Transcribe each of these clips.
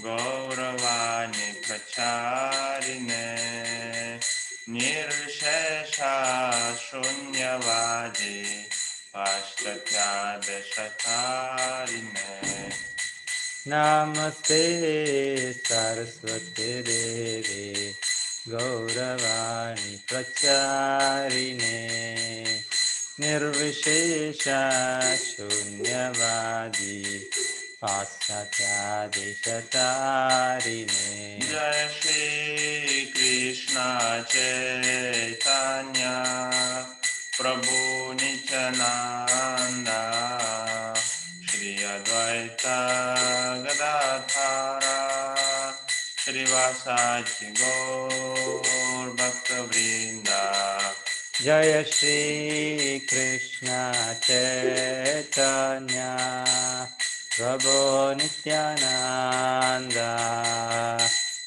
Gauravani Pracharine Nirvishesha Shunyavadi Pashtatyadashatarine Namaste Saraswati Devi Gauravani Pracharine Nirvishesha Shunyavadi Paschatyadesatarine Jai Shri Krishna Chaitanya Prabhu Nityananda Shri Advaita Gadadhara Srivasadi Gaur Bhaktavrinda Jaya Shri Krishna Chaitanya Prabhu Nityananda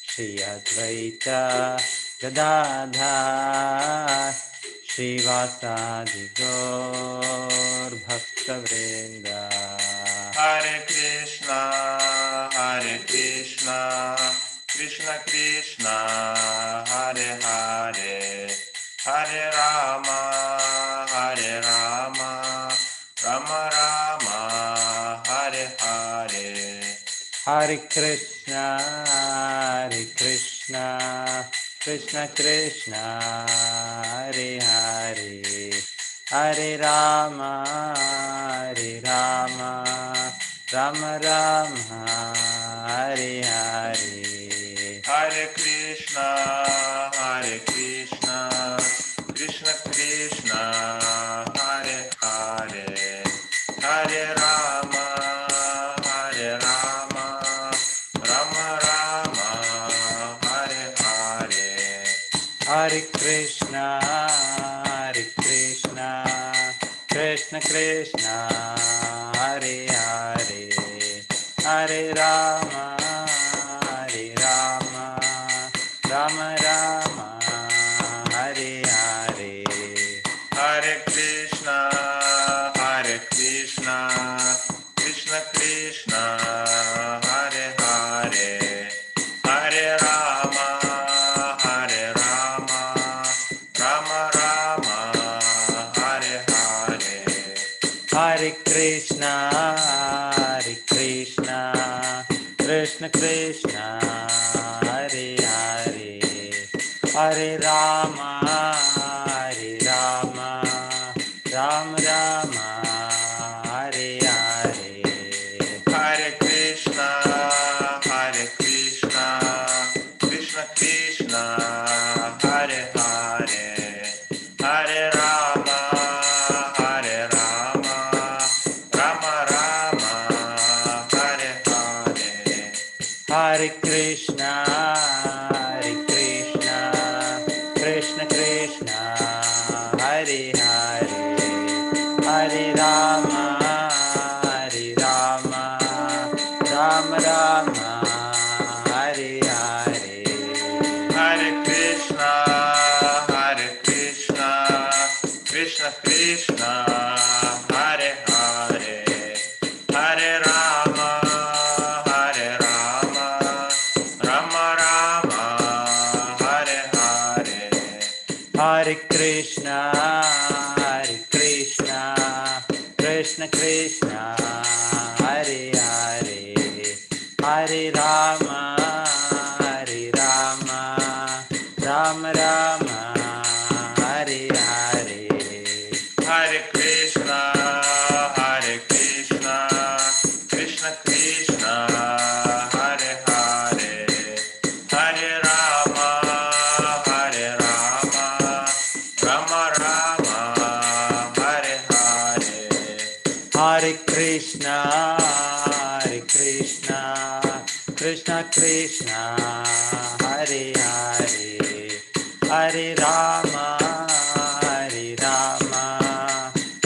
Shri Advaita Gadadhar Srivasadi Gaur Bhaktavrinda Hare Krishna Krishna Krishna Hare Hare Hare Rama Rama Rama Hare Hare Hare Krishna Krishna Krishna Hare Hare Hare Rama Rama Rama Hare Hare Hare Krishna Krishna Krishna Hare Hare Hare Rama Rama Rama Hare Hare Hare Krishna Krishna Krishna Hare Hare Hare Rama Rama Rama Hare Hare Hare Krishna Krishna Krishna Hare Hare Hare Rama Rama Rama Hare Hare Hare Krishna Krishna Krishna Hare Hare Hare Rama Rama Rama Hare Hare Hare Krishna Krishna Krishna Hare Hare Hare Rama Rama Rama Hare Hare Hare Krishna Krishna Krishna Hare Hare Hare Rama Rama Rama Hare Hare Hare Krishna Krishna Krishna Hare Hare Hare Rama Rama Rama Hare Hare Hare Krishna Krishna Krishna Hare Hare Hare Rama Rama Rama Hare Hare Hare Krishna Krishna Krishna Hare Hare Hare Rama Rama Rama Hare Hare Hare Krishna Krishna Krishna Hare Hare Hare Rama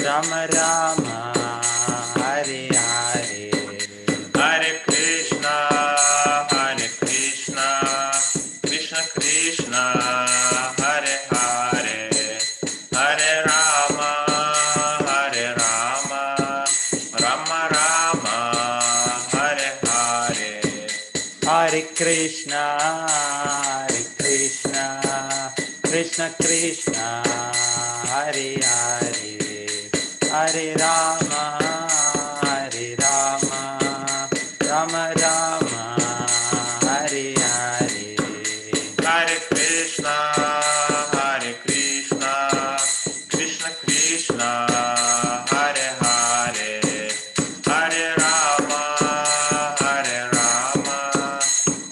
Rama Rama Hare Hare Hare Krishna Krishna Krishna Hare Hare Hare Rama Rama Rama Hare Hare Hare Krishna, Krishna Krishna, Hare Hare, Hare Rama, Rama Rama, Hare Hare. Hare Krishna, Krishna Krishna, Hare Hare, Hare Rama,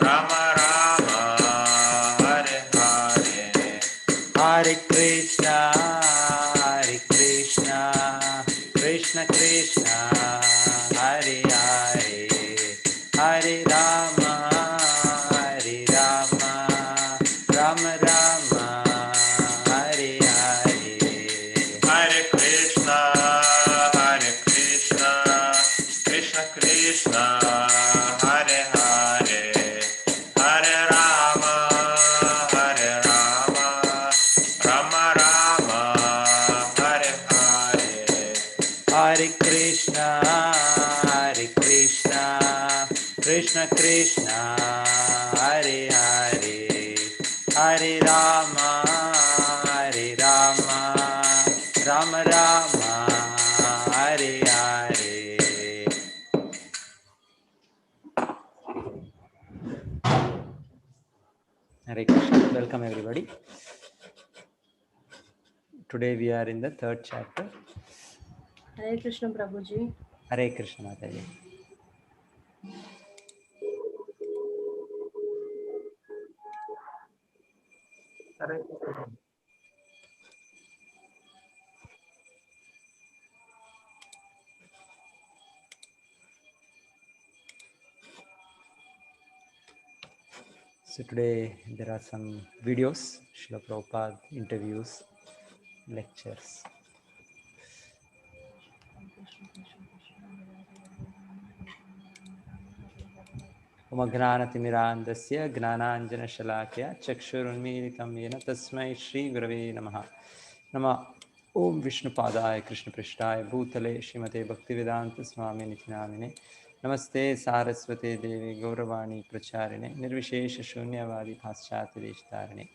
Rama Rama, Hare Hare. Hare Krishna, Krishna Krishna, Hare Hare, Hare Rama, Rama Rama, Hare Hare. Hare Krishna, Krishna Krishna, Hare Hare, Hare Rama, Rama Rama, Hare Hare. Hare Krishna, Krishna Krishna, Hare Hare, Hare Rama, Rama Rama, Hare Hare. Hare Krishna. Welcome everybody. Today we are in the third chapter. Hare Krishna Prabhuji. Hare Krishna Mataji. So today there are some videos, Srila Prabhupada interviews, lectures. Umagnanatimirandasya gnananjana shalakya chakshurunmilitam yena tasmai shri gurave namaha. Nama Om Vishnu Padaya Krishna Prishtaya Bhutale Shrimate Bhaktivedanta Swami Nityanamine Namaste Saraswate Devi Gauravani Pracharine Nirvishesha Shunyavadi Paschati Deshtarine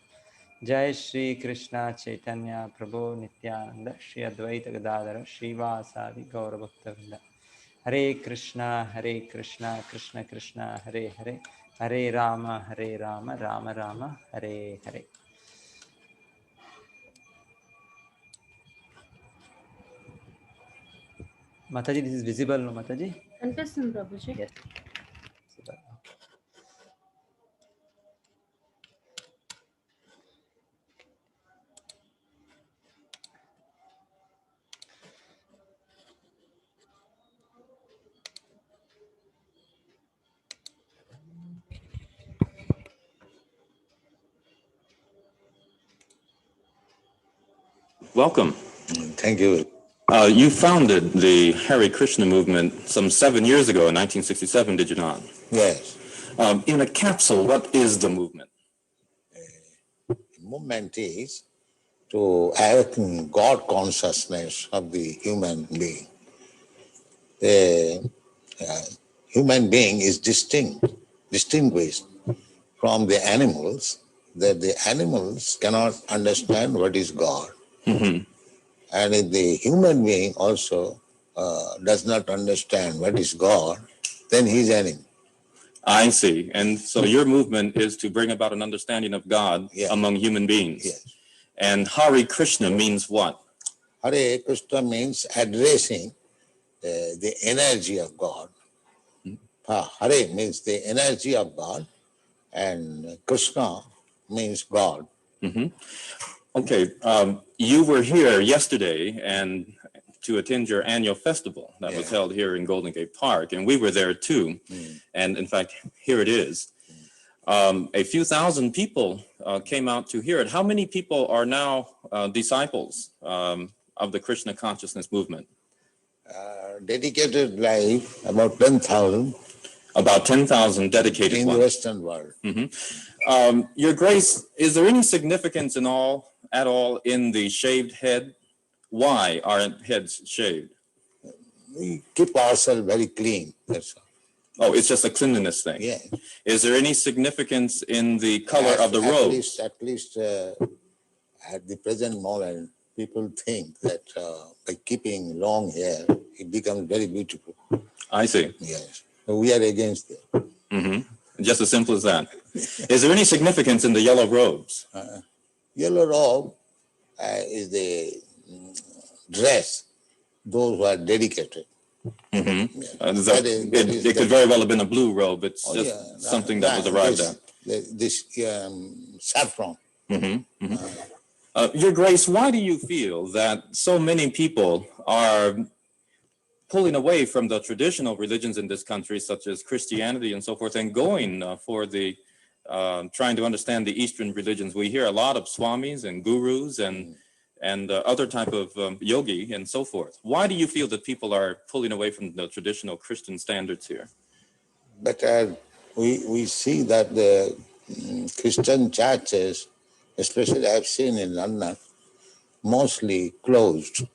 Jai Shri Krishna Chaitanya Prabhu Nityananda Shri Advaita Gadadara Shri Vasadi Gauravaktavinda Hare Krishna Krishna Krishna Hare Hare Hare Rama Rama Rama Hare Hare. Mataji, this is visible, no Mataji? Kanipistundi Prabhuji. Yes. Visible. Welcome. Thank you. You founded the Hare Krishna movement some 7 years ago in 1967, did you not? Yes. In a capsule, what is the movement? Movement is to awaken God consciousness of the human being. The human being is distinguished from the animals, that the animals cannot understand what is God. Mm-hmm. And if the human being also does not understand what is God, then he is animal. I see. And so your movement is to bring about an understanding of God among human beings. Yes. And Hare Krishna means what? Hare Krishna means addressing the energy of God. Hare means the energy of God, and Krishna means God. Mm-hmm. Okay. You were here yesterday and to attend your annual festival that was held here in Golden Gate Park, and we were there too. And in fact, here it is. A few thousand people came out to hear it. How many people are now disciples of the Krishna consciousness movement? Dedicated life, about 10,000. About 10,000 dedicated in ones. the Western world. Mm-hmm. Your Grace, is there any significance at all in the shaved head? Why aren't heads shaved? We keep ourselves very clean, that's all. Oh, it's just a cleanliness thing. Yeah. Is there any significance in the color of the robes? At least at the present moment, people think that by keeping long hair, it becomes very beautiful. I see. Yes. So we are against it. Just as simple as that. Is there any significance in the yellow robes? Yellow robe is the dress, those who are dedicated. It could very well have been a blue robe. It's just something that was arrived at. This saffron. Your Grace, why do you feel that so many people are pulling away from the traditional religions in this country, such as Christianity and so forth, and going for the trying to understand the Eastern religions? We hear a lot of swamis and gurus and other type of yogi and so forth. Why do you feel that people are pulling away from the traditional Christian standards here? But we see that the Christian churches, especially I've seen in London, mostly closed.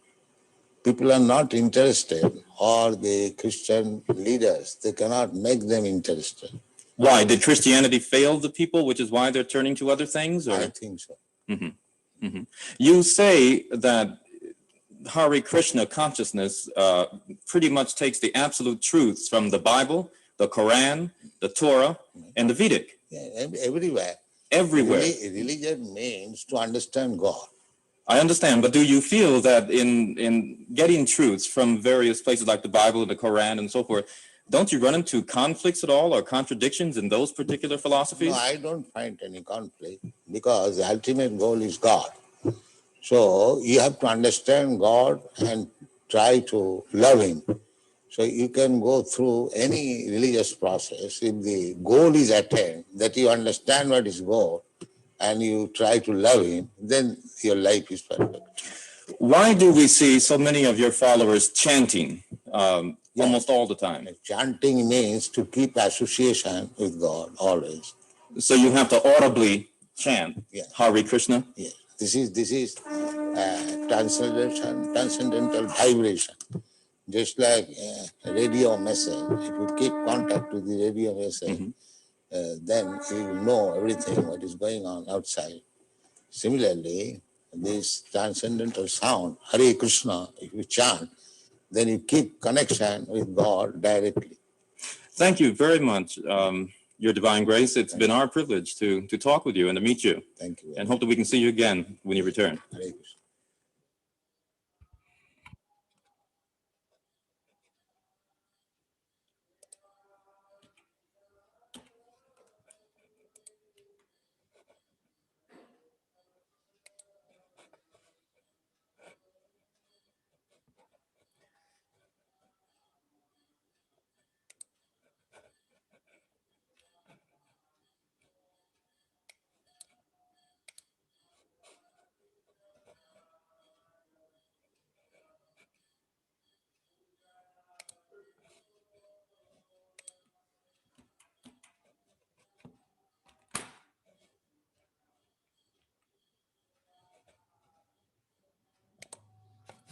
People are not interested, or the Christian leaders, they cannot make them interested. Why? Did Christianity fail the people, which is why they're turning to other things? Or? I think so. You say that Hare Krishna consciousness pretty much takes the absolute truths from the Bible, the Quran, the Torah, and the Vedic. Yeah, everywhere. Everywhere. Religion means to understand God. I understand, but do you feel that in getting truths from various places like the Bible and the Quran and so forth, don't you run into conflicts at all or contradictions in those particular philosophies? No, I don't find any conflict because the ultimate goal is God. So you have to understand God and try to love Him. So you can go through any religious process. If the goal is attained, that you understand what is goal, and you try to love Him, then your life is perfect. Why do we see so many of your followers chanting almost all the time? Chanting means to keep association with God always. So you have to audibly chant Hare Krishna? Yes. This is transcendental vibration. Just like a radio message. If you keep contact with the radio message, then you will know everything what is going on outside. Similarly, this transcendental sound, Hare Krishna, if you chant, then you keep connection with God directly. Thank you very much, Your Divine Grace. It's been our privilege to talk with you and to meet you. Thank you. And hope that we can see you again when you return. Hare Krishna.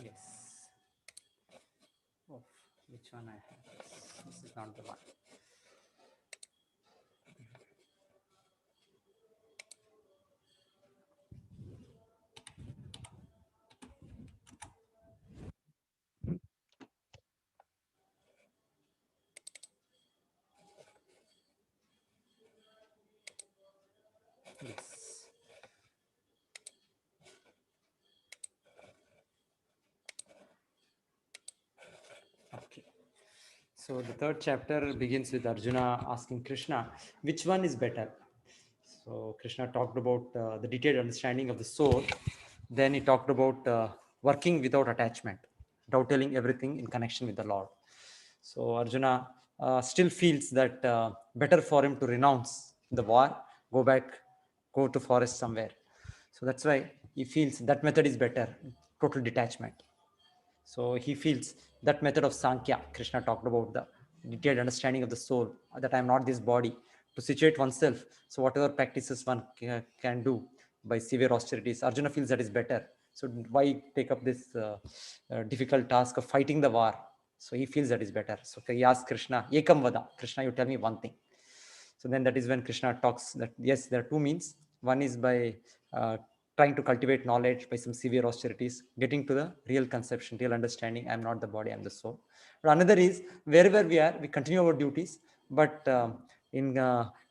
Yes. Oh, which one I have? This is not the one. Yes. Okay. So the third chapter begins with Arjuna asking Krishna, which one is better? So Krishna talked about the detailed understanding of the soul. Then he talked about working without attachment, doubting everything in connection with the Lord. So Arjuna still feels that better for him to renounce the war, go to forest somewhere. So that's why he feels that method is better, total detachment. So he feels that method of Sankhya, Krishna talked about the detailed understanding of the soul, that I am not this body, to situate oneself. So whatever practices one can do by severe austerities, Arjuna feels that is better. So why take up this difficult task of fighting the war? So he feels that is better. So he asks Krishna, Ekam Vada, Krishna, you tell me one thing. So then that is when Krishna talks that yes, there are two means. One is by trying to cultivate knowledge by some severe austerities, getting to the real conception, real understanding. I am not the body, I am the soul. But another is wherever we are, we continue our duties, but in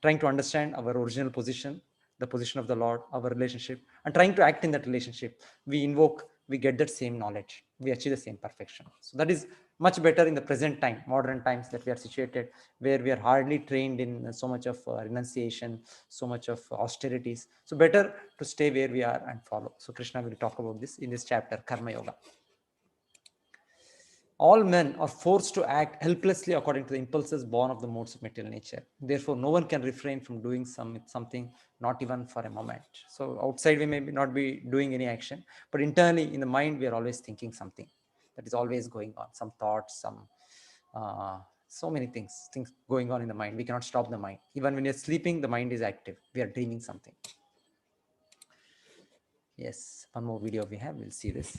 trying to understand our original position, the position of the Lord, our relationship, and trying to act in that relationship, we invoke, we get that same knowledge, we achieve the same perfection. So that is much better in the present time, modern times that we are situated, where we are hardly trained in so much of renunciation, so much of austerities. So better to stay where we are and follow. So Krishna will talk about this in this chapter, Karma Yoga. All men are forced to act helplessly according to the impulses born of the modes of material nature. Therefore, no one can refrain from doing something, not even for a moment. So outside we may not be doing any action, but internally in the mind we are always thinking something. That is always going on. Some thoughts, so many things going on in the mind. We cannot stop the mind. Even when you're sleeping, the mind is active. We are dreaming something. Yes, one more video we have. We'll see this.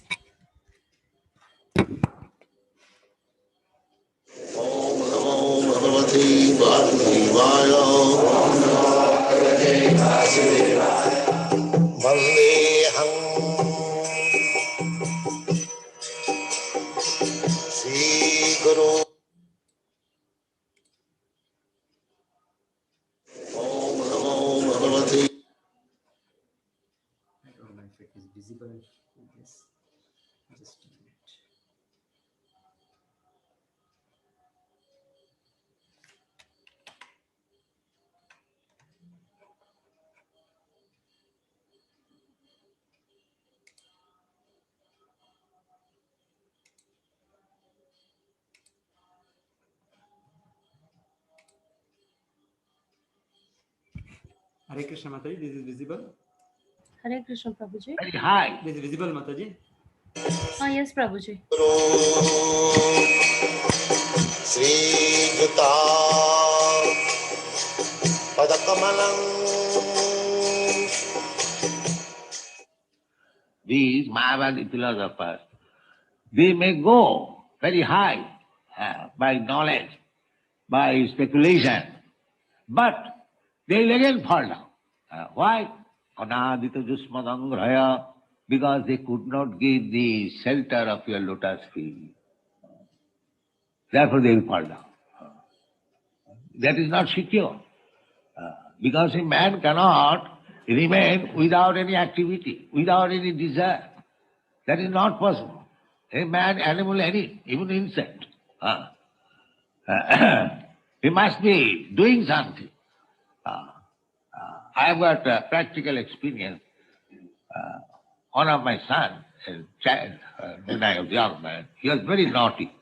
Vandeham Sri Guru. Om Namo Bhagavate. I don't know if it is visible in this. Just a minute. Hare Krishna Mataji, this is visible. Hare Krishna Prabhuji. Very high. This is visible, Mataji. Yes, Prabhuji. Sri Juta Padakamalam. These Mayavadi philosophers, they may go very high by knowledge, by speculation, but they will again fall down. Why? Anadita Jusmadangraya, because they could not give the shelter of your lotus feet. Therefore they will fall down. That is not secure. Because a man cannot remain without any activity, without any desire. That is not possible. A man, animal, any, even insect. He must be doing something. I have got practical experience. One of my sons, a child, when I was young man, he was very naughty.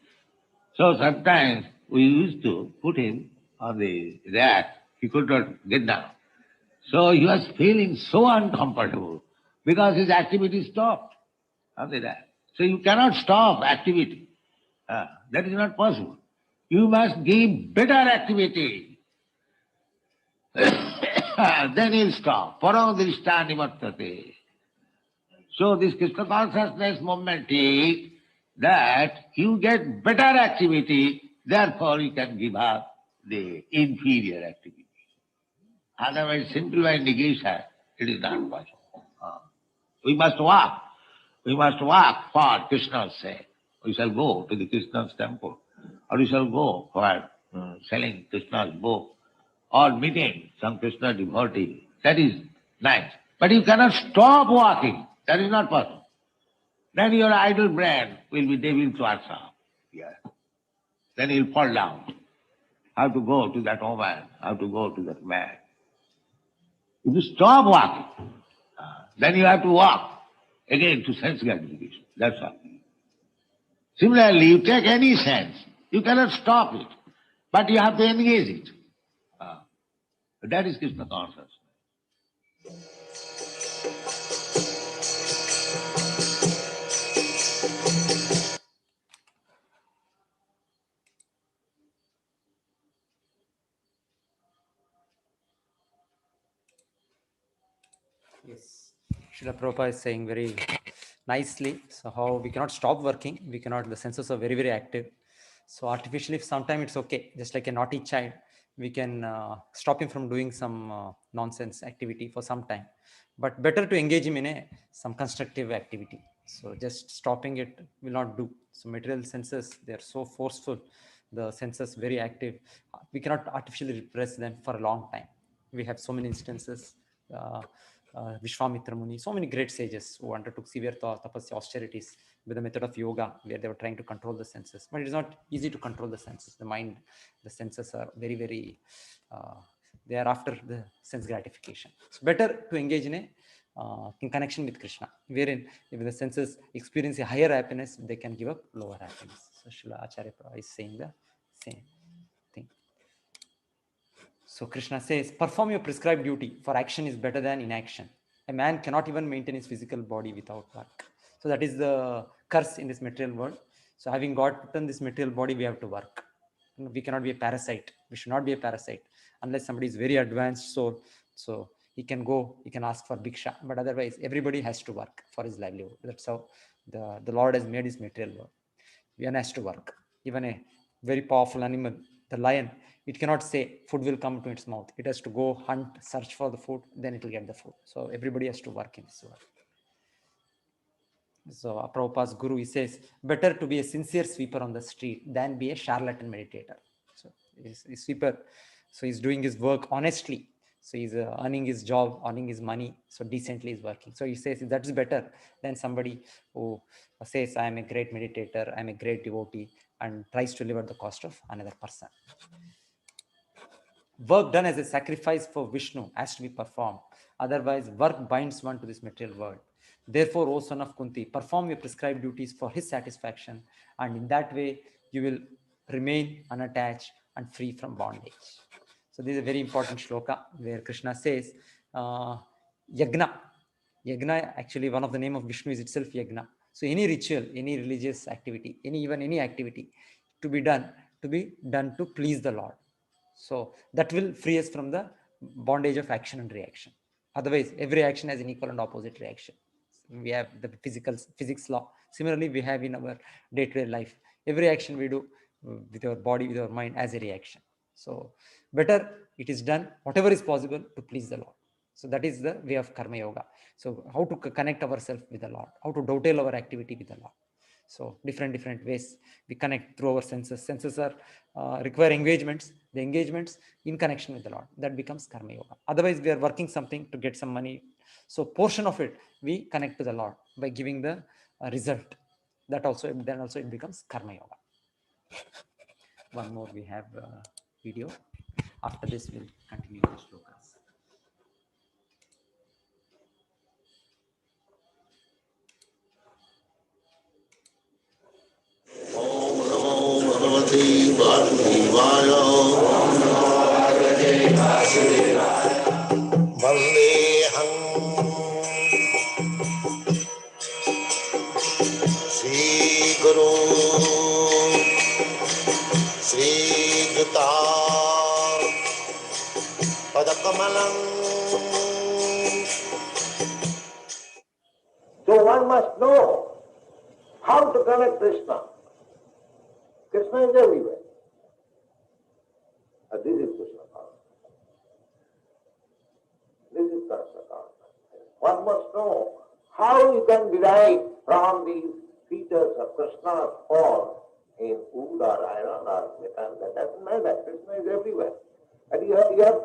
So sometimes we used to put him on the rack. He could not get down. So he was feeling so uncomfortable because his activity stopped on the rack. So you cannot stop activity. That is not possible. You must give better activity. Then he'll stop. Paramdrishta nivartate. So this Krishna consciousness movement is that you get better activity, therefore you can give up the inferior activity. Otherwise, simple by negation, it is not possible. We must walk. We must walk for Krishna's sake. We shall go to the Krishna's temple, or we shall go for selling Krishna's book, or meeting some Krishna devotee. That is nice. But you cannot stop walking. That is not possible. Then your idle brain will be devil twarsa. Yeah. Then you'll fall down. How to go to that woman, how to go to that man. If you stop walking, then you have to walk again to sense gratification. That's all. Similarly, you take any sense, you cannot stop it, but you have to engage it. That is Krishna consciousness. Yes. Srila Prabhupada is saying very nicely. So how we cannot stop working, we cannot, the senses are very, very active. So artificially, sometimes it's okay, just like a naughty child, we can stop him from doing some nonsense activity for some time, but better to engage him in some constructive activity. So just stopping it will not do. So material senses, they are so forceful, the senses very active, we cannot artificially repress them for a long time. We have so many instances, Vishwamitra Muni, so many great sages who undertook severe tapasya austerities with the method of yoga, where they were trying to control the senses. But it is not easy to control the senses. The mind, the senses are very, very, they are after the sense gratification. So better to engage in connection with Krishna, wherein if the senses experience a higher happiness, they can give up lower happiness. So Srila Acharya Prabhupada is saying the same thing. So Krishna says, perform your prescribed duty, for action is better than inaction. A man cannot even maintain his physical body without work. So that is the curse in this material world. So having gotten this material body, we have to work. We cannot be a parasite. We should not be a parasite unless somebody is very advanced soul. So he can go, he can ask for bhiksha. But otherwise, everybody has to work for his livelihood. That's how the Lord has made his material world. One has to work. Even a very powerful animal, the lion, it cannot say food will come to its mouth. It has to go hunt, search for the food, then it will get the food. So everybody has to work in this world. So Prabhupada's guru, he says, better to be a sincere sweeper on the street than be a charlatan meditator. So he's a sweeper. So he's doing his work honestly. So he's earning his job, earning his money. So decently he's working. So he says that is better than somebody who says, I am a great meditator, I'm a great devotee, and tries to live at the cost of another person. Work done as a sacrifice for Vishnu has to be performed. Otherwise, work binds one to this material world. Therefore, O son of Kunti, perform your prescribed duties for his satisfaction, and in that way, you will remain unattached and free from bondage. So this is a very important shloka where Krishna says, Yagna. Yagna, actually, one of the name of Vishnu is itself Yagna. So any ritual, any religious activity, any activity to be done to please the Lord. So that will free us from the bondage of action and reaction. Otherwise, every action has an equal and opposite reaction. We have the physics law. Similarly, we have in our day-to-day life, every action we do with our body, with our mind as a reaction. So better it is done, whatever is possible to please the Lord. So that is the way of karma yoga. So how to connect ourselves with the Lord, how to dovetail our activity with the Lord. So different ways we connect through our senses. Senses are require engagements. The engagements in connection with the Lord, that becomes karma yoga. Otherwise, we are working something to get some money. So portion of it we connect to the Lord by giving the result. Then also it becomes karma yoga. One more we have video. After this, we'll continue the shlokas. Bhagavate Vasudevaya. Vandeham Sri Guru Sri Juta Padakamalam. So one must know how to connect Krishna. Krishna is everywhere. And this is Krishna consciousness. This is Krishna consciousness. One must know how you can derive from these features of Krishna's form in wood or iron or metal. That doesn't matter. Krishna is everywhere. And you have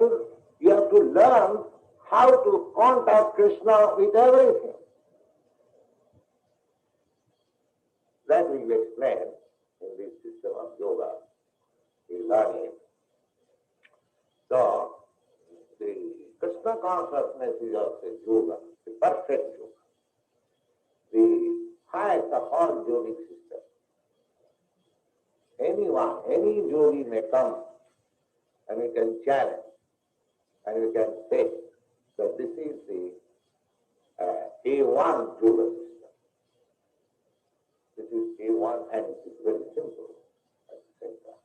to learn how to contact Krishna with everything. That will be explained in this system of yoga. We learn it. So, the Krishna consciousness is also yoga, the perfect yoga, the highest of all yogic systems. Anyone, any yogi may come and we can challenge and we can say that this is the A1 yoga system. This is A1 and it is very simple at the same time.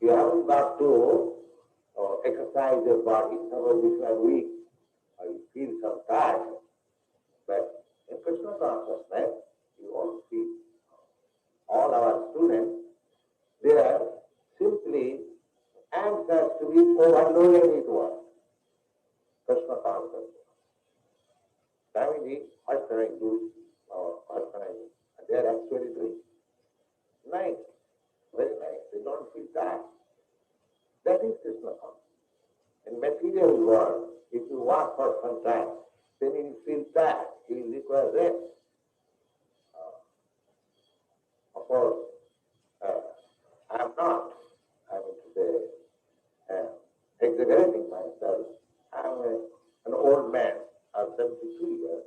You haven't got to exercise your body. Sometimes if you are weak or you feel some tired, but in Krishna consciousness, you all feel. All our students, They are simply answers to be overloaded with what? Krishna consciousness. Family, what can I do? Or what can I do? And they are actually doing nice, very nice. They don't feel tired. That is Krishna consciousness. In material world, if you walk for some time, then you feel tired, you require rest. Of course, I am not, I mean to say, exaggerating myself. I am an old man of 72 years.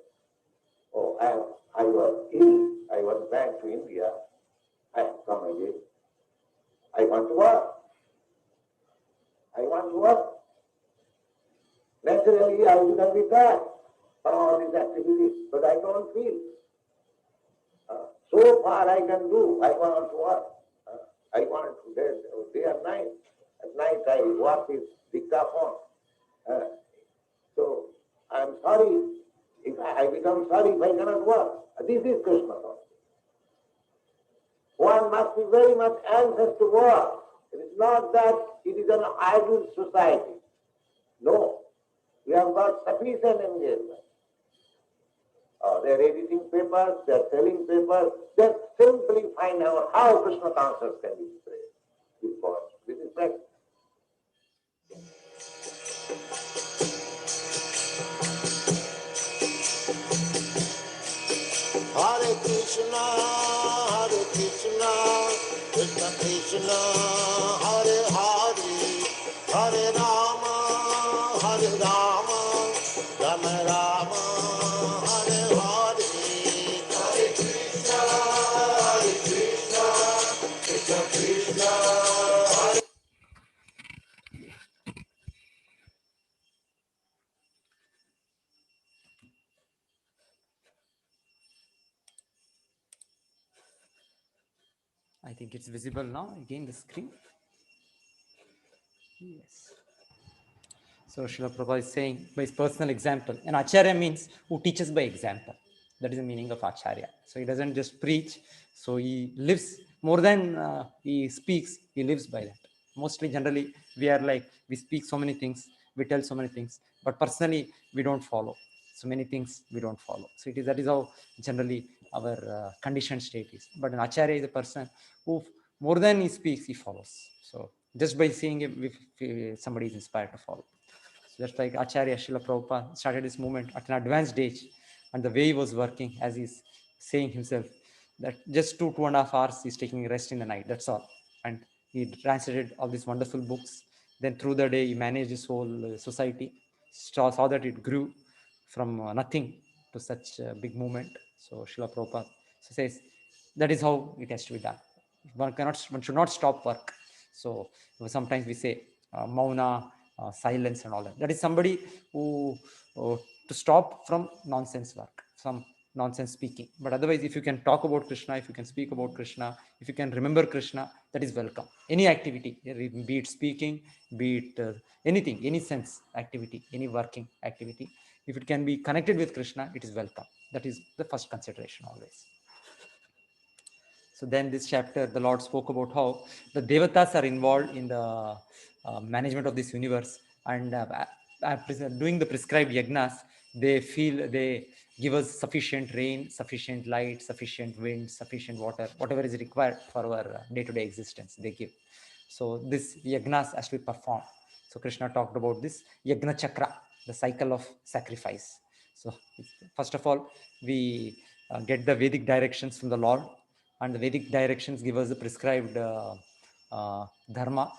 Oh, I was ill. I was back to India. I have come again. I want to work. I want to work. Naturally, I would have been tired for all these activities, but I don't feel. So far I can do. I want to work. I want to day and night. At night I work with dictaphone. So I'm sorry if I become sorry if I cannot work. This is Krishna consciousness. One must be very much anxious to work. It is not that it is an idle society. No. We have got sufficient engagement. They are editing papers, they are selling papers. They simply find out how Krishna consciousness can be spread. This is practice. Hare Krishna, Krishna Krishna, Hare Hare, Hare Rama, Rama Rama, Hare Hare. Hare Krishna, Krishna Krishna, Hare. I think it's visible now, again the screen. Yes. So Srila Prabhupada is saying by his personal example, and Acharya means who teaches by example. That is the meaning of Acharya. So he doesn't just preach, so he lives more than he speaks, he lives by that. Mostly generally we are like, we speak so many things, we tell so many things, but personally we don't follow. So many things we don't follow. So it is, that is how generally our conditioned state is. But an Acharya is a person who more than he speaks, he follows. So just by seeing him, if somebody is inspired to follow. So just like Acharya Srila Prabhupada started this movement at an advanced age, and the way he was working, as he's saying himself, that just 2.5 hours he's taking rest in the night, that's all. And he translated all these wonderful books. Then through the day he managed his whole society, saw that it grew from nothing to such a big movement. So Srila Prabhupada says that is how it has to be done. One should not stop work. So sometimes we say mauna, silence and all that. That is somebody who to stop from nonsense work, from nonsense speaking. But otherwise, if you can talk about Krishna, if you can speak about Krishna, if you can remember Krishna, that is welcome. Any activity, be it speaking, be it anything, any sense activity, any working activity, if it can be connected with Krishna, it is welcome. That is the first consideration always. So then this chapter, the Lord spoke about how the Devatas are involved in the management of this universe, and doing the prescribed yagnas, they give us sufficient rain, sufficient light, sufficient wind, sufficient water, whatever is required for our day-to-day existence, they give. So this yagnas has to be performed. So Krishna talked about this yagna chakra, the cycle of sacrifice. So first of all, we get the Vedic directions from the Lord, and the Vedic directions give us the prescribed dharma,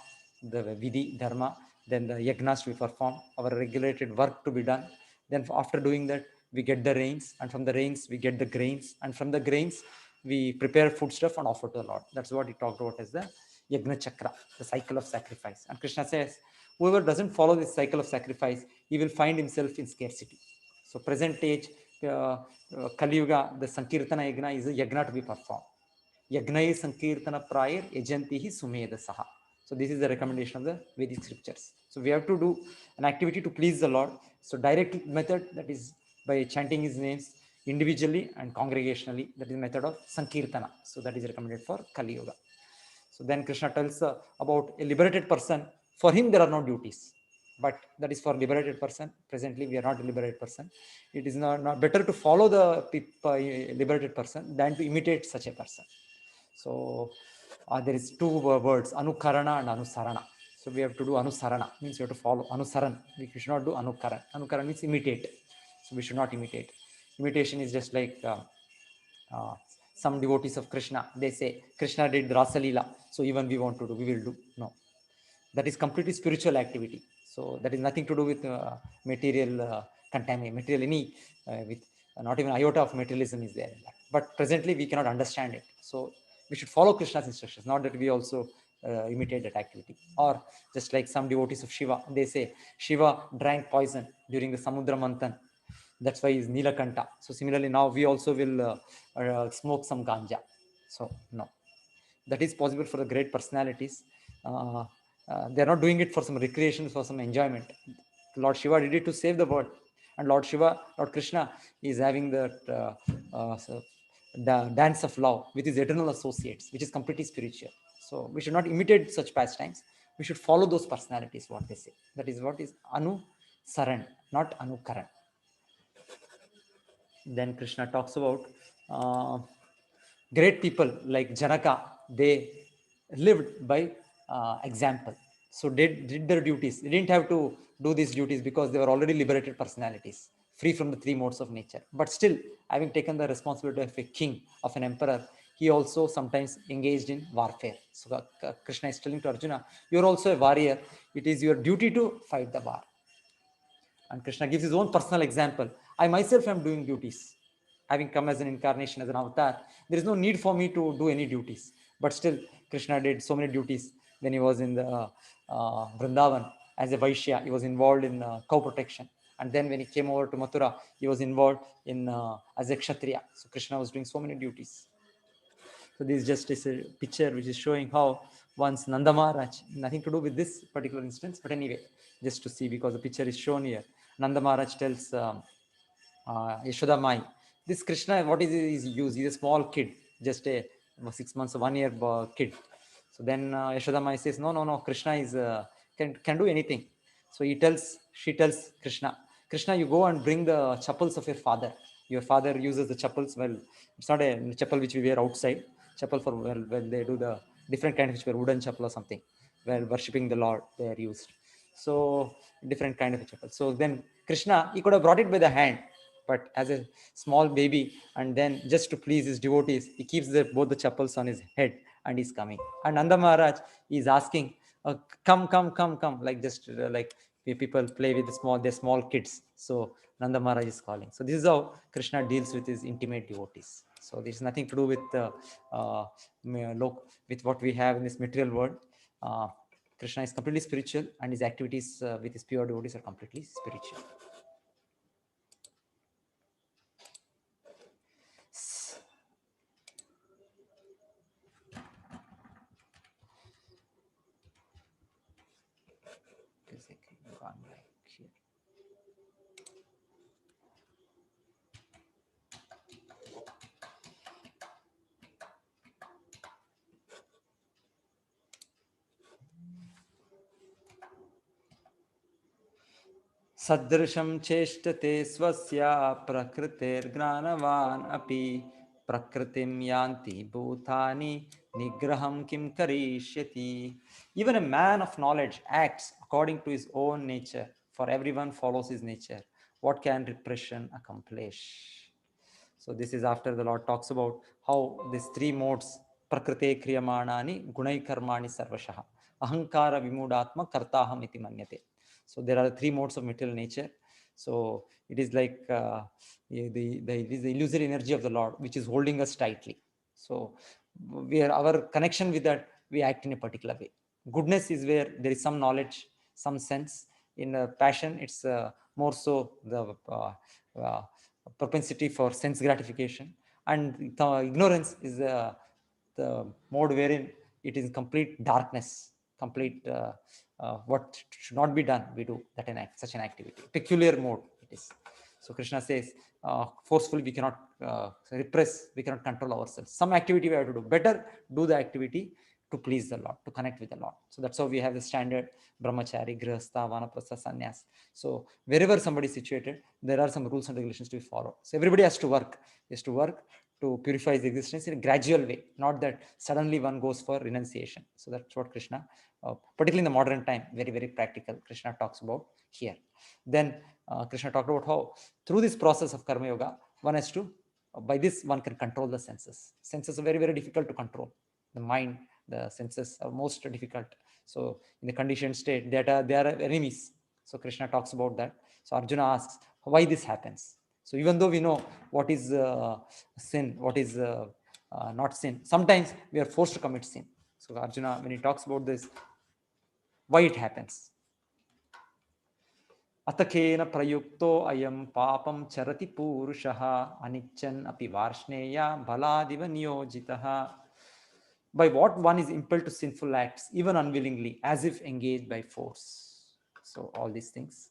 the vidhi dharma, then the yagnas to be performed, our regulated work to be done. Then after doing that, we get the rains, and from the rains we get the grains, and from the grains we prepare foodstuff and offer to the Lord. That's what he talked about as the yagna chakra, the cycle of sacrifice. And Krishna says, whoever doesn't follow this cycle of sacrifice, he will find himself in scarcity. So present age, Kali Yuga, the Sankirtana yagna is a yagna to be performed. Yagnai Sankirtana Prayer Ejantihi Sumeda Saha. So this is the recommendation of the Vedic scriptures. So we have to do an activity to please the Lord. So direct method, that is by chanting his names individually and congregationally, that is the method of Sankirtana. So that is recommended for Kali Yuga. So then Krishna tells about a liberated person. For him, there are no duties. But that is for liberated person. Presently, we are not a liberated person. It is not better to follow the liberated person than to imitate such a person. So there is two words, anukarana and anusarana. So we have to do anusarana, means we have to follow. Anusaran, we should not do anukaran. Anukaran means imitate. So we should not imitate. Imitation is just like some devotees of Krishna. They say Krishna did Rasa Leela, so even we want to do, we will do. No, that is completely spiritual activity. So that is nothing to do with material contamination, material any with not even iota of materialism is there in that. But presently we cannot understand it. So we should follow Krishna's instructions, not that we also imitate that activity. Or just like some devotees of Shiva, they say Shiva drank poison during the Samudra Manthan. That's why he's Nilakanta. So similarly, now we also will smoke some ganja. So no, that is possible for the great personalities. They're not doing it for some recreation, for some enjoyment. Lord Shiva did it to save the world. And Lord Shiva, Lord Krishna is having that dance of love with his eternal associates, which is completely spiritual. So we should not imitate such pastimes. We should follow those personalities, what they say. That is what is Anu Saran, not Anukaran. Then Krishna talks about great people like Janaka. They lived by example. So did their duties. They didn't have to do these duties because they were already liberated personalities, free from the three modes of nature. But still, having taken the responsibility of a king, of an emperor, he also sometimes engaged in warfare. So Krishna is telling to Arjuna, you're also a warrior. It is your duty to fight the war. And Krishna gives his own personal example. I myself am doing duties. Having come as an incarnation, as an avatar, there is no need for me to do any duties. But still, Krishna did so many duties when he was in the Vrindavan as a Vaishya. He was involved in cow protection. And then when he came over to Mathura, he was involved in as a Kshatriya. So Krishna was doing so many duties. So this just is a picture which is showing how once Nanda Maharaj, nothing to do with this particular instance, but anyway, just to see because the picture is shown here. Nanda Maharaj tells Yashoda Mai, this Krishna, what is his use? He's a small kid, just a 6 months, 1 year kid. So then Yashoda Mai says, no, Krishna is can do anything. So she tells Krishna, you go and bring the chappals of your father. Your father uses the chappals. Well, it's not a chappal which we wear outside. Chappal for when they do the different kind of which were wooden chappal or something. Where worshipping the Lord, they are used. So different kind of a chappal. So then Krishna, he could have brought it by the hand, but as a small baby, and then just to please his devotees, he keeps both the chappals on his head and he's coming. And Nanda Maharaj is asking, come, like just like people play with their small kids. So Nanda Maharaj is calling. So this is how Krishna deals with his intimate devotees. So there's nothing to do with what we have in this material world. Krishna is completely spiritual, and his activities with his pure devotees are completely spiritual. Sadrisham cheshtate swasya prakritirgnanavan api prakritim yanti bhutani nigraham kim karishyati. Even a man of knowledge acts according to his own nature, for everyone follows his nature. What can repression accomplish? So this is after the Lord talks about how these three modes, prakrite kriyamanani gunai karmani sarvashaha ahankara vimudatma kartaham iti manyate. So there are three modes of material nature. So it is like it is the illusory energy of the Lord which is holding us tightly. So our connection with that, we act in a particular way. Goodness is where there is some knowledge, some sense. In passion, it's more so the propensity for sense gratification, and the ignorance is the mode wherein it is complete darkness, complete what should not be done, we do that in such an activity. Peculiar mode it is. So Krishna says, forcefully we cannot repress, we cannot control ourselves. Some activity we have to do. Better do the activity to please the Lord, to connect with the Lord. So that's how we have the standard brahmachari, grihastha, vanaprastha, sannyas. So wherever somebody is situated, there are some rules and regulations to be followed. So everybody has to work to purify his existence in a gradual way, not that suddenly one goes for renunciation. So that's what Krishna, particularly in the modern time, very, very practical, Krishna talks about here. Then Krishna talked about how through this process of karma yoga, one has to, by this one can control the senses. Senses are very, very difficult to control. The mind, the senses are most difficult. So in the conditioned state, they are enemies. So Krishna talks about that. So Arjuna asks why this happens. So even though we know what is sin, what is not sin, sometimes we are forced to commit sin. So Arjuna, when he talks about this, why it happens. अतकेन प्रयुक्तो अयं पापं चरति पुरुषः अनिच्छन् अपि Varshney बलादिव नियोजितः. By what one is impelled to sinful acts, even unwillingly, as if engaged by force. So all these things,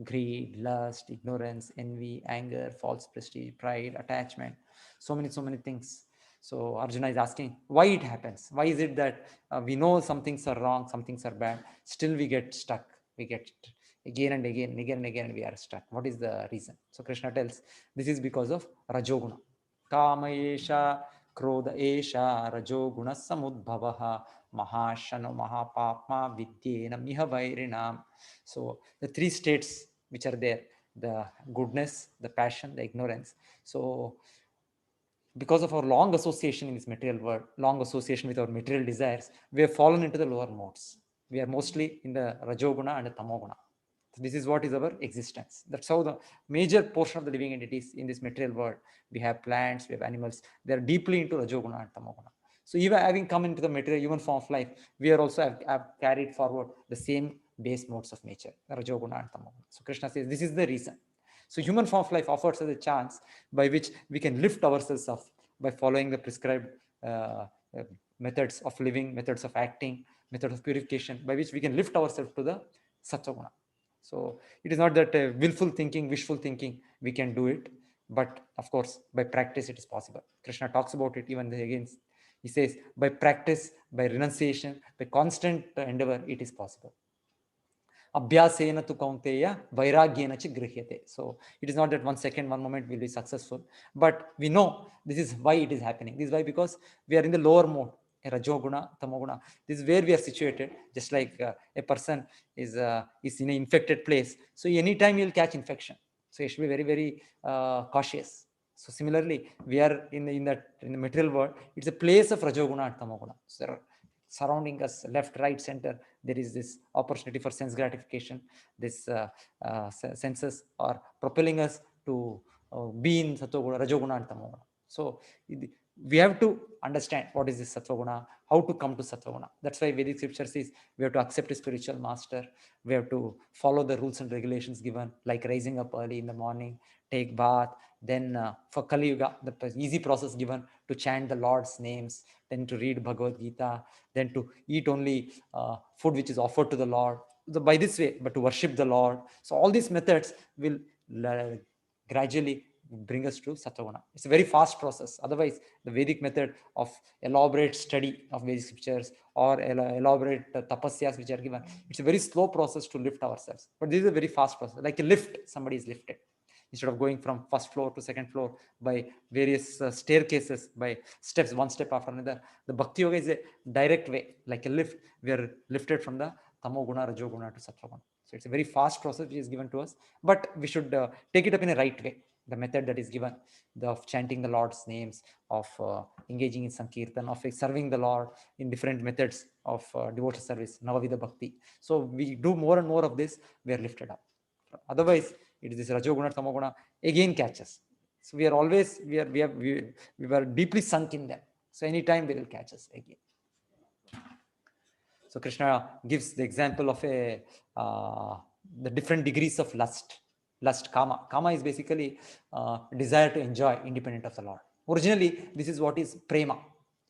greed, lust, ignorance, envy, anger, false prestige, pride, attachment, so many things. So Arjuna is asking why it happens. Why is it that we know some things are wrong, some things are bad, still we get stuck, we get again and again we are stuck. What is the reason? So Krishna tells this is because of rajoguna. Kamayesha krodha esha rajoguna samudbhavaha mahashano mahapapma vidyena miha vairinam. So the three states which are there, the goodness, the passion, the ignorance. So because of our long association in this material world, long association with our material desires, we have fallen into the lower modes. We are mostly in the rajoguna and the tamoguna. So this is what is our existence. That's how the major portion of the living entities in this material world, we have plants, we have animals, they are deeply into rajoguna and tamoguna. So even having come into the material human form of life, we are also have carried forward the same base modes of nature, rajoguna and tamoguna. So Krishna says this is the reason. So human form of life offers us a chance by which we can lift ourselves up by following the prescribed methods of living, methods of acting, methods of purification, by which we can lift ourselves to the sattva. So it is not that willful thinking, wishful thinking, we can do it. But of course, by practice, it is possible. Krishna talks about it even again. He says, by practice, by renunciation, by constant endeavor, it is possible. Abhyasena tu kaunteya vairagyena cha grihyate. So it is not that 1 second, 1 moment will be successful, but we know this is why it is happening. This is why, because we are in the lower mode, rajoguna, tamoguna. This is where we are situated. Just like a person is in an infected place, so anytime you will catch infection. So you should be very, very cautious. So similarly, we are in the material world. It's a place of rajoguna and tamoguna. So there are surrounding us, left, right, center, there is this opportunity for sense gratification. This senses are propelling us to be in sattva, rajoguna and tamoguna. So we have to understand what is this sattva, how to come to sattva. That's why Vedic scripture says we have to accept a spiritual master. We have to follow the rules and regulations given, like rising up early in the morning, take bath. Then for Kali Yuga, the easy process given to chant the Lord's names, then to read Bhagavad Gita, then to eat only food which is offered to the Lord. So by this way, but to worship the Lord. So all these methods will gradually bring us to Sattva. It's a very fast process. Otherwise, the Vedic method of elaborate study of Vedic scriptures or elaborate tapasyas which are given, it's a very slow process to lift ourselves. But this is a very fast process. Like a lift, somebody is lifted. Instead of going from first floor to second floor by various staircases, by steps, one step after another, the Bhakti Yoga is a direct way, like a lift. We are lifted from the Tamoguna, Rajoguna to Sattva. So it's a very fast process which is given to us, but we should take it up in a right way. The method that is given, of chanting the Lord's names, of engaging in Sankirtan, of serving the Lord in different methods of devotional service, Navavida Bhakti. So we do more and more of this, we are lifted up. Otherwise, it is this Rajoguna, Tamoguna again catches. So we are always, we were deeply sunk in them. So anytime they will catch us again. So Krishna gives the example of the different degrees of lust. Lust, kama. Kama is basically desire to enjoy independent of the Lord. Originally, this is what is prema.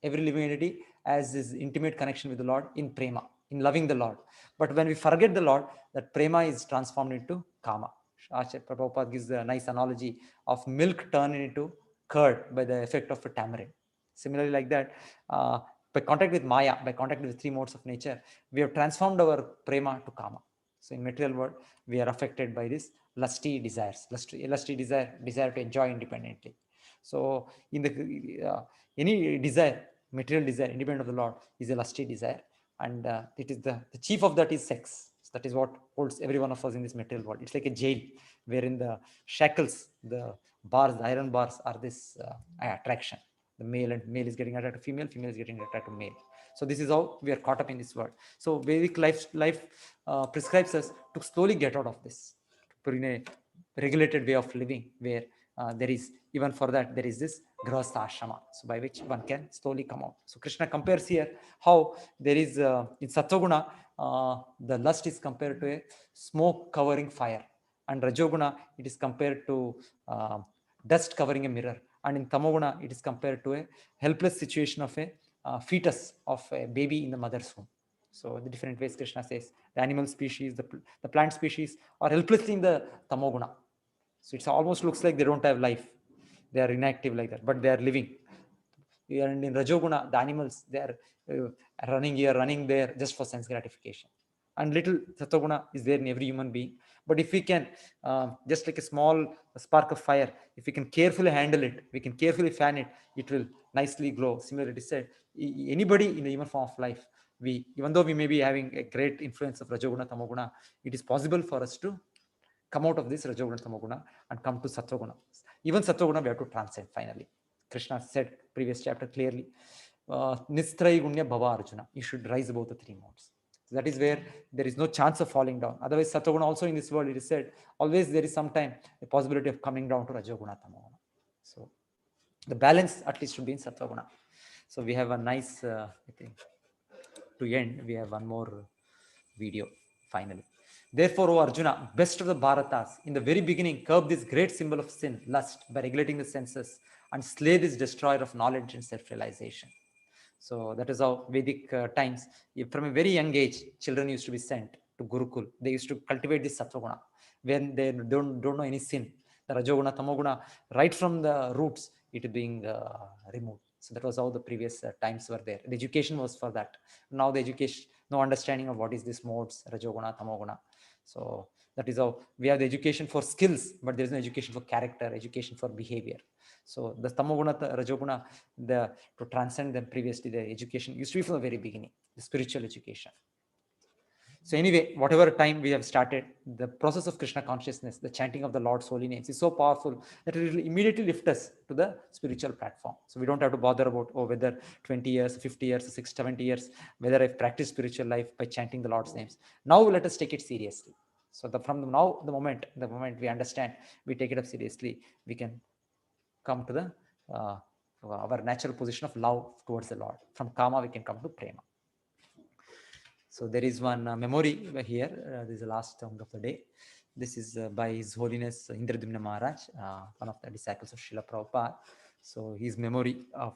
Every living entity has this intimate connection with the Lord in prema, in loving the Lord. But when we forget the Lord, that prema is transformed into kama. Acharya Prabhupada gives the nice analogy of milk turning into curd by the effect of a tamarind. Similarly, like that, by contact with Maya, by contact with the three modes of nature, we have transformed our prema to kama. So in material world, we are affected by this lusty desires, lusty desire to enjoy independently. So in the any desire, material desire, independent of the Lord, is a lusty desire, and it is the chief of that is sex. So that is what holds every one of us in this material world. It's like a jail wherein the shackles, the bars, the iron bars are this attraction. The male is getting attracted to female, female is getting attracted to male. So this is how we are caught up in this world. So Vedic life prescribes us to slowly get out of this, to in a regulated way of living, where there is, even for that, there is this grahastha ashrama, so by which one can slowly come out. So Krishna compares here how there is in Sattva-guna, the lust is compared to a smoke covering fire, and Rajoguna, it is compared to dust covering a mirror, and in Tamoguna, it is compared to a helpless situation of a fetus of a baby in the mother's womb. So the different ways Krishna says the animal species, the plant species are helplessly in the Tamoguna. So it almost looks like they don't have life. They are inactive like that, but they are living. And in Rajoguna, the animals, they are running here, running there just for sense gratification. And little Sattva-guna is there in every human being. But if we can, just like a small spark of fire, if we can carefully handle it, we can carefully fan it, it will nicely glow. Similarly, it is said, anybody in the human form of life, even though we may be having a great influence of Rajoguna, Tamoguna, it is possible for us to come out of this Rajoguna, Tamoguna and come to Sattva-guna. Even Sattva-guna, we have to transcend finally. Krishna said previous chapter clearly, Nistraya Gunya Bhava Arjuna, you should rise above the three modes. So that is where there is no chance of falling down. Otherwise, Sattva-guna also in this world, it is said, always there is sometime a possibility of coming down to Rajoguna, Tamoguna. So the balance at least should be in Sattva-guna. So we have a nice, I think, to end, we have one more video finally. Therefore, O Arjuna, best of the Bharatas, in the very beginning, curb this great symbol of sin, lust, by regulating the senses, and slay this destroyer of knowledge and self-realization. So that is how Vedic times, from a very young age, children used to be sent to Gurukul. They used to cultivate this Sattva-guna when they don't know any sin. The Rajoguna, Tamoguna, right from the roots, it is being removed. So that was how the previous times were there. The education was for that. Now the education, no understanding of what is this modes, Rajoguna, Tamoguna. So that is how we have the education for skills, but there is no education for character, education for behavior. So the Tamoguna, Rajoguna, to transcend them previously, the education used to be from the very beginning, the spiritual education. So anyway, whatever time we have started, the process of Krishna consciousness, the chanting of the Lord's holy names is so powerful that it will immediately lift us to the spiritual platform. So we don't have to bother about, whether 20 years, 50 years, 60, 70 years, whether I've practiced spiritual life by chanting the Lord's names. Now let us take it seriously. So from the moment we understand, we take it up seriously, we can come to the our natural position of love towards the Lord. From kama, we can come to prema. So there is one memory here. This is the last song of the day. This is by His Holiness Indradumna Maharaj, one of the disciples of Srila Prabhupada. So his memory of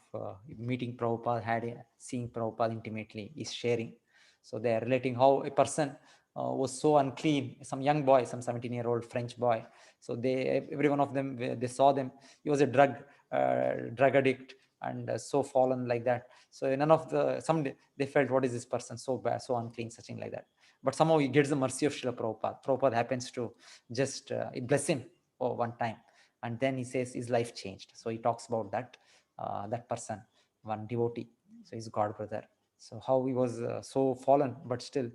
meeting Prabhupada, seeing Prabhupada intimately, is sharing. So they are relating how a person was so unclean, some young boy, some 17-year-old French boy. So every one of them, they saw them. He was a drug addict and so fallen like that. So none of they felt, what is this person, so bad, so unclean, something like that. But somehow he gets the mercy of Srila Prabhupada. Prabhupada happens to just bless him for one time. And then he says his life changed. So he talks about that person, one devotee. So his God brother. So how he was so fallen, but still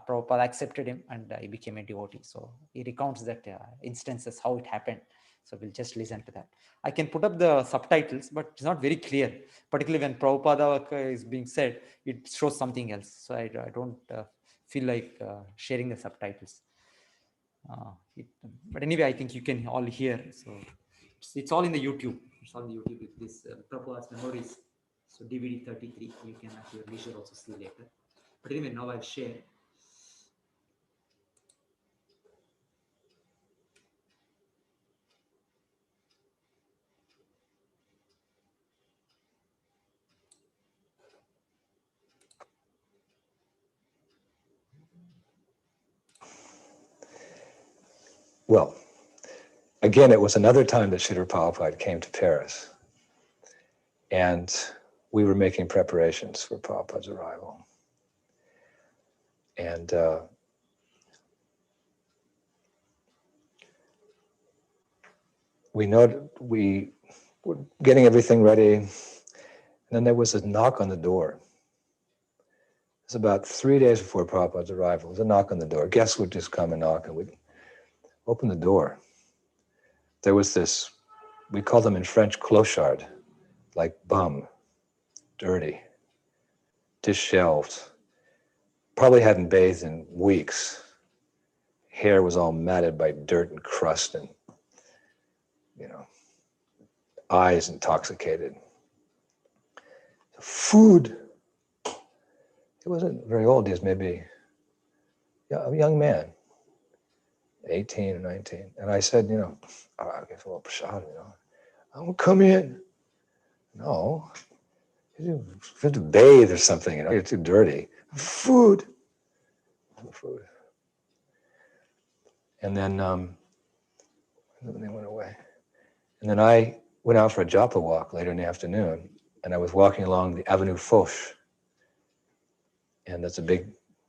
Prabhupada accepted him and he became a devotee. So he recounts that instances, how it happened. So we'll just listen to that. I can put up the subtitles, but it's not very clear. Particularly when Prabhupada is being said, it shows something else. So I don't feel like sharing the subtitles. But anyway, I think you can all hear. So it's all in the YouTube. It's all in the YouTube with this Prabhupada's memories. So DVD 33, you can at your leisure also see later. But anyway, now I'll share. Well, again, it was another time that Srila Prabhupada came to Paris. And we were making preparations for Prabhupada's arrival. And we were getting everything ready, and then there was a knock on the door. It was about 3 days before Prabhupada's arrival. There was a knock on the door. Guests would just come and knock, and we'd open the door. There was this, we call them in French clochard, like bum, dirty, disheveled, probably hadn't bathed in weeks. Hair was all matted by dirt and crust, and eyes intoxicated. Food. He wasn't very old. He was maybe a young man, 18 or 19. And I said, I'll give a little prasad, I won't come in. No. You have to bathe or something, you're too dirty. Food. And then they went away. And then I went out for a japa walk later in the afternoon, and I was walking along the Avenue Foch. And that's a big,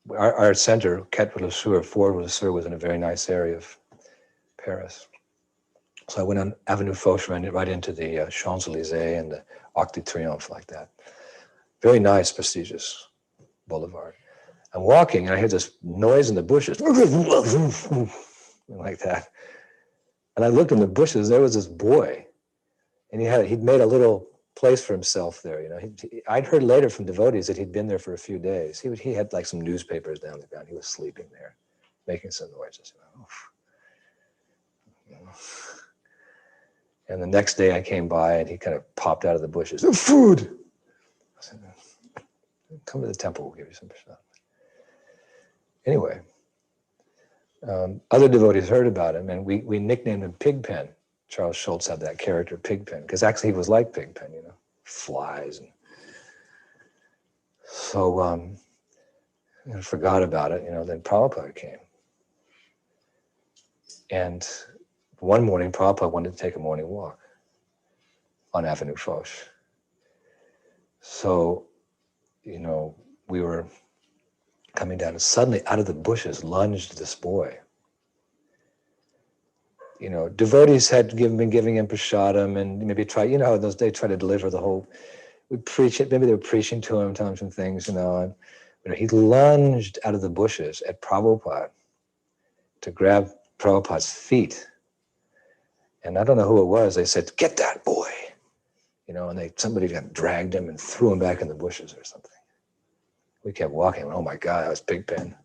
our center, Quai Villersur, Fort Villersur, was in a very nice area of Paris. So I went on Avenue Foch, right into the Champs-Élysées and the Arc de Triomphe, like that. Very nice, prestigious boulevard. I'm walking, and I hear this noise in the bushes, like that. And I looked in the bushes, there was this boy, and he'd made a little place for himself there. I'd heard later from devotees that he'd been there for a few days. He had like some newspapers down the ground. He was sleeping there, making some noises. And the next day I came by, and he kind of popped out of the bushes. Food! I said, come to the temple, we'll give you some stuff. Anyway, other devotees heard about him, and we nicknamed him Pigpen. Charles Schultz had that character, Pigpen, because actually he was like Pigpen, flies. And so I forgot about it, then Prabhupada came. And one morning, Prabhupada wanted to take a morning walk on Avenue Foch. So, we were coming down, and suddenly out of the bushes lunged this boy. Devotees had been giving him prasadam, and maybe those days try to deliver the whole, we preach it, maybe they were preaching to him, telling him some things, and he lunged out of the bushes at Prabhupada to grab Prabhupada's feet. And I don't know who it was, they said, get that boy, and somebody got dragged him and threw him back in the bushes or something. We kept walking, oh my God, that was Pigpen.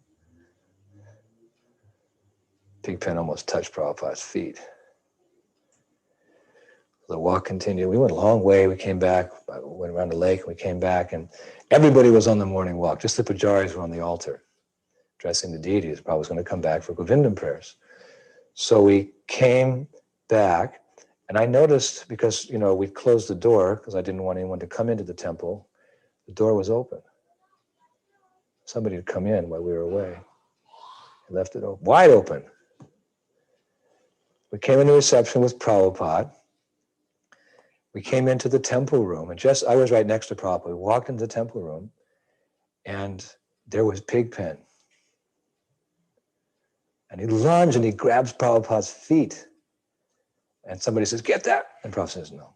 Pigpen almost touched Prabhupada's feet. The walk continued. We went a long way. We came back, went around the lake, and we came back, and everybody was on the morning walk. Just the pujaris were on the altar, dressing the deities. Prabhupada was going to come back for Govindam prayers. So we came back, and I noticed, because, we closed the door, because I didn't want anyone to come into the temple, the door was open. Somebody had come in while we were away. He left it open, wide open. We came into reception with Prabhupada. We came into the temple room, and I was right next to Prabhupada. We walked into the temple room, and there was Pigpen. And he lunged and he grabs Prabhupada's feet. And somebody says, get that. And Prabhupada says, no.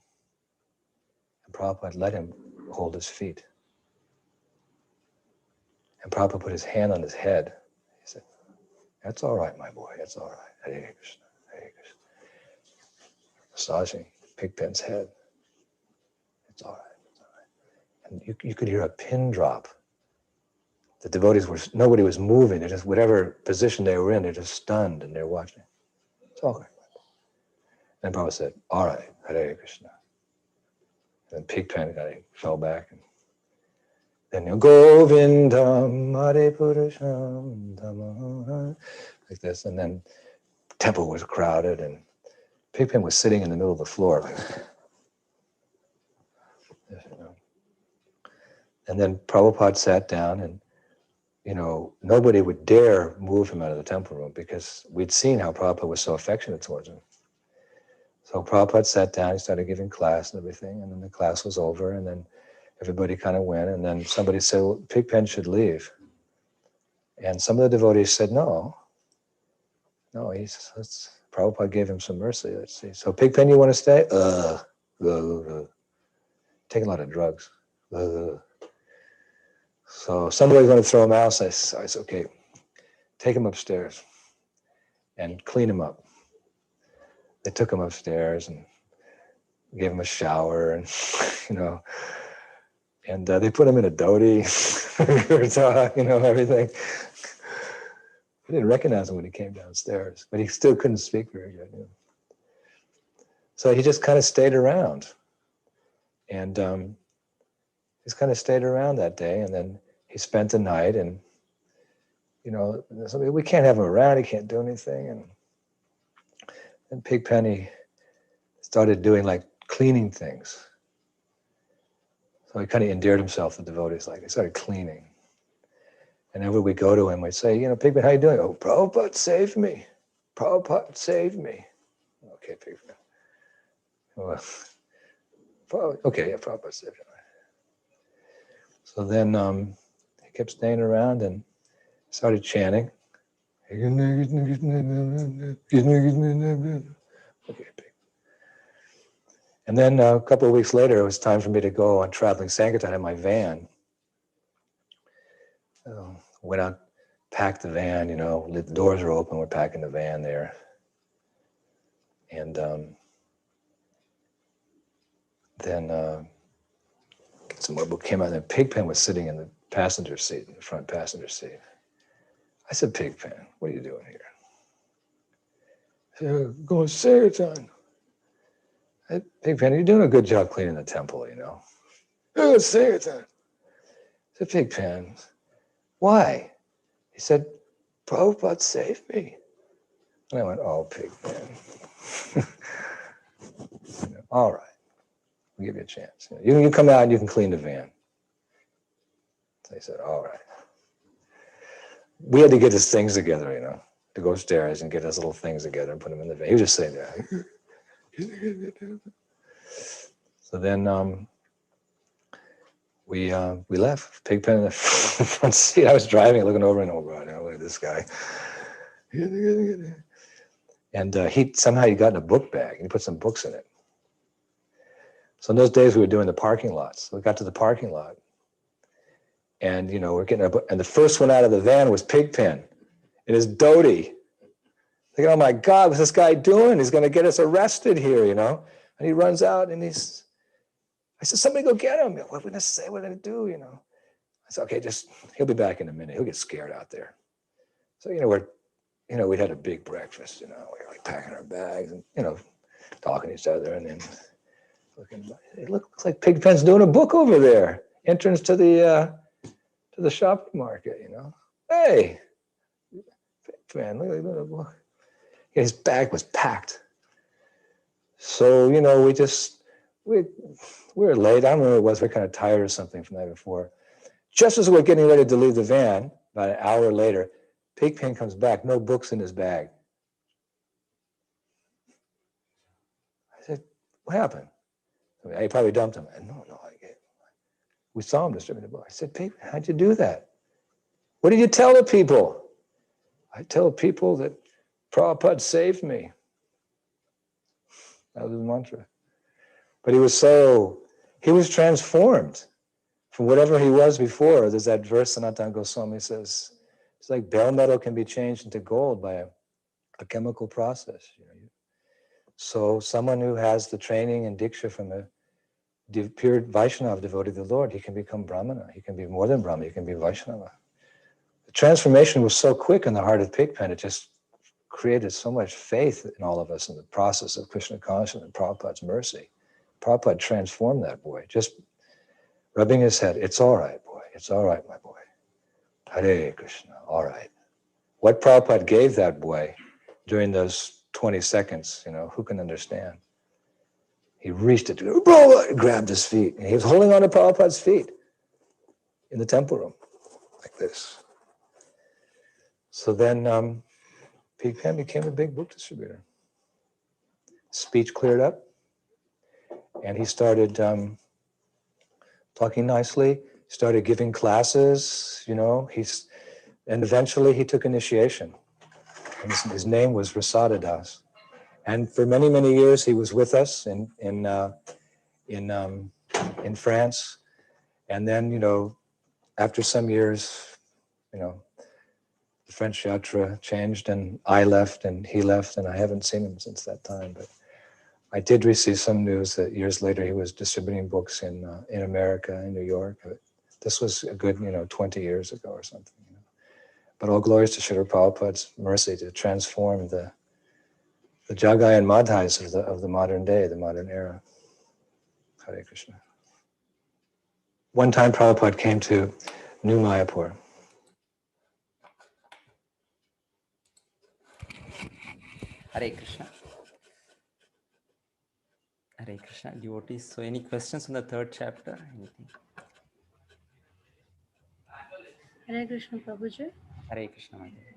And Prabhupada let him hold his feet. And Prabhupada put his hand on his head. He said, that's all right, my boy, that's all right. Hare Krishna, Hare Krishna. Massaging Pigpen's head. It's all right, it's all right. And you could hear a pin drop. The devotees nobody was moving. They're just, whatever position they were in, they're just stunned and they're watching. It's all right. And Prabhupada said, all right, Hare Krishna. And then Pigpen fell back. And then Govindam Hare Purusham Dhamma, like this. And then the temple was crowded, and Pigpen was sitting in the middle of the floor. And then Prabhupada sat down, and nobody would dare move him out of the temple room, because we'd seen how Prabhupada was so affectionate towards him. So Prabhupada sat down, he started giving class and everything, and then the class was over, and then everybody kind of went, and then somebody said, well, Pigpen should leave. And some of the devotees said, no, Prabhupada gave him some mercy. Let's see. So Pigpen, you want to stay? Taking a lot of drugs. So somebody's going to throw him out. So I said, okay, take him upstairs and clean him up. They took him upstairs and gave him a shower, and and they put him in a dhoti, everything. I didn't recognize him when he came downstairs, but he still couldn't speak very good. So he just kind of stayed around, and just kind of stayed around that day, and then he spent the night, and we can't have him around, he can't do anything, and Pigpen started doing like cleaning things. So he kind of endeared himself to devotees, like he started cleaning. And whenever we go to him, we say, Pigpen, how you doing? Oh, Prabhupada saved me. Prabhupada saved me. Okay, Pigpen. Well, okay, yeah, Prabhupada saved me. So then he kept staying around and started chanting. Okay, Pigpen. And then a couple of weeks later, it was time for me to go on traveling Sankirtan in my van. Went out, packed the van, the doors are open, we're packing the van there. And then some more book came out, and Pigpen was sitting in the passenger seat, in the front passenger seat. I said, Pigpen, what are you doing here? He said, going to Sankirtan. Pigpen, you're doing a good job cleaning the temple, Oh, Sankirtan. I said, Pigpen, why? He said, Prabhupada saved me. And I went, oh, Pigpen. All right, we'll give you a chance. You come out and you can clean the van. So he said, all right. We had to get his things together, to go upstairs and get his little things together and put them in the van. He was just sitting there. So then we left. Pigpen in the front seat. I was driving, looking over, and look at this guy. And somehow he got in a book bag and he put some books in it. So in those days we were doing the parking lots. We got to the parking lot, and we're getting a book, and the first one out of the van was Pigpen in his dhoti. Thinking, oh my God, what's this guy doing? He's going to get us arrested here, And he runs out, and I said, somebody go get him. What are we going to say? What are we going to do? I said, okay, he'll be back in a minute. He'll get scared out there. So, we'd had a big breakfast, we were like packing our bags and, talking to each other, and then looking, it looks like Pigpen's doing a book over there. Entrance to the shopping market, Hey, Pigpen, look at the book. His bag was packed. So, we were late. I don't know what it was. We were kind of tired or something from the night before. Just as we're getting ready to leave the van, about an hour later, Pigpen comes back, no books in his bag. I said, what happened? I probably dumped him. No. We saw him distributing the book. I said, Pigpen, how'd you do that? What did you tell the people? I tell people that Prabhupada saved me. That was his mantra. But he was transformed from whatever he was before. There's that verse Sanatana Goswami says, it's like bell metal can be changed into gold by a chemical process. So someone who has the training and diksha from a pure Vaishnava devotee of the Lord, he can become Brahmana. He can be more than Brahmana, he can be Vaishnava. The transformation was so quick in the heart of Pigpen, it just created so much faith in all of us in the process of Krishna consciousness and Prabhupada's mercy. Prabhupada transformed that boy, just rubbing his head. It's all right, boy. It's all right, my boy. Hare Krishna, all right. What Prabhupada gave that boy during those 20 seconds, who can understand? He reached it, Prabhupada, grabbed his feet, and he was holding on to Prabhupada's feet in the temple room, like this. So then Pigpen became a big book distributor. Speech cleared up, and he started talking nicely, started giving classes, and eventually he took initiation. And his name was Rasada Das. And for many, many years, he was with us in France. And then, after some years, the French yatra changed, and I left, and he left, and I haven't seen him since that time. But I did receive some news that years later he was distributing books in America, in New York. But this was a good, 20 years ago or something. But all glories to Srila Prabhupada's mercy to transform the Jagai and Madhais of the modern day, the modern era. Hare Krishna. One time Prabhupada came to New Mayapur. Hare Krishna. Hare Krishna, devotees. So any questions on the third chapter? Anything? Hare Krishna Prabhuji. Hare Krishna, Mataji.